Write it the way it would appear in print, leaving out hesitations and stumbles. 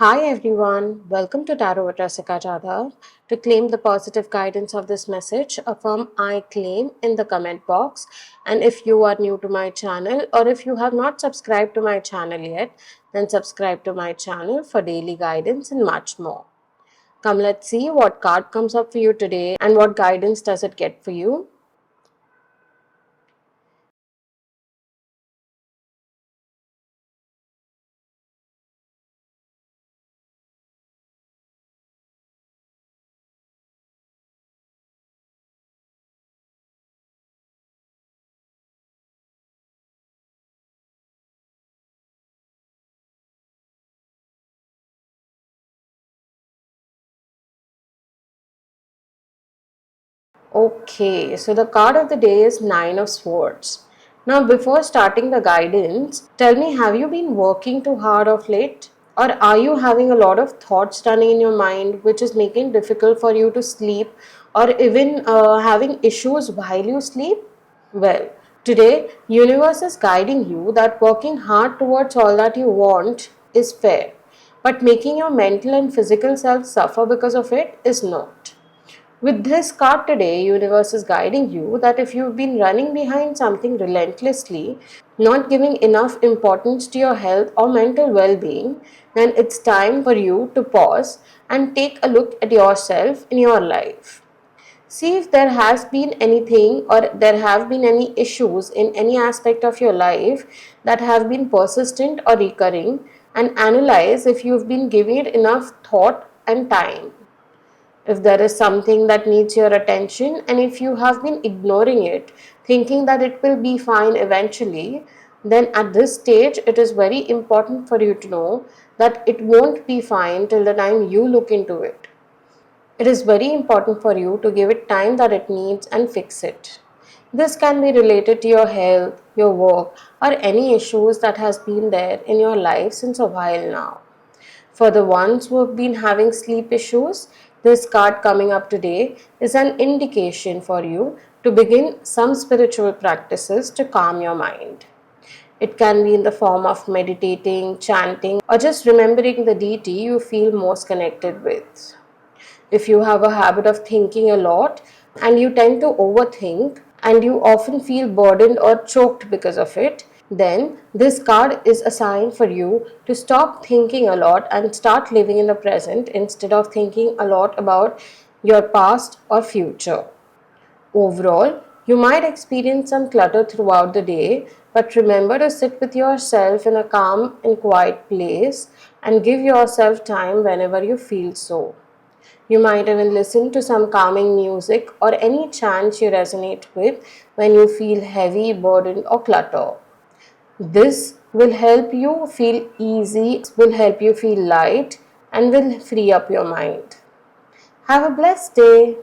Hi everyone, welcome to TarotwithRasikaJadhav. To claim the positive guidance of this message, affirm I claim in the comment box. And if you are new to my channel or if you have not subscribed to my channel yet, then subscribe to my channel for daily guidance and much more. Come, let's see what card comes up for you today and what guidance does it get for you. Okay, so the card of the day is Nine of Swords. Now, before starting the guidance, tell me, have you been working too hard of late? Or are you having a lot of thoughts running in your mind which is making it difficult for you to sleep or even having issues while you sleep? Well, today, universe is guiding you that working hard towards all that you want is fair, but making your mental and physical self suffer because of it is not. With this card today, universe is guiding you that if you've been running behind something relentlessly, not giving enough importance to your health or mental well-being, then it's time for you to pause and take a look at yourself in your life. See if there has been anything or there have been any issues in any aspect of your life that have been persistent or recurring, and analyze if you've been giving it enough thought and time. If there is something that needs your attention and if you have been ignoring it, thinking that it will be fine eventually, then at this stage it is very important for you to know that it won't be fine till the time you look into it. It is very important for you to give it time that it needs and fix it. This can be related to your health, your work, or any issues that has been there in your life since a while now. For the ones who have been having sleep issues, this card coming up today is an indication for you to begin some spiritual practices to calm your mind. It can be in the form of meditating, chanting, or just remembering the deity you feel most connected with. If you have a habit of thinking a lot and you tend to overthink and you often feel burdened or choked because of it, then this card is a sign for you to stop thinking a lot and start living in the present instead of thinking a lot about your past or future. Overall, you might experience some clutter throughout the day, but remember to sit with yourself in a calm and quiet place and give yourself time whenever you feel so. You might even listen to some calming music or any chant you resonate with when you feel heavy, burdened, or clutter. This will help you feel easy, will help you feel light, and will free up your mind. Have a blessed day.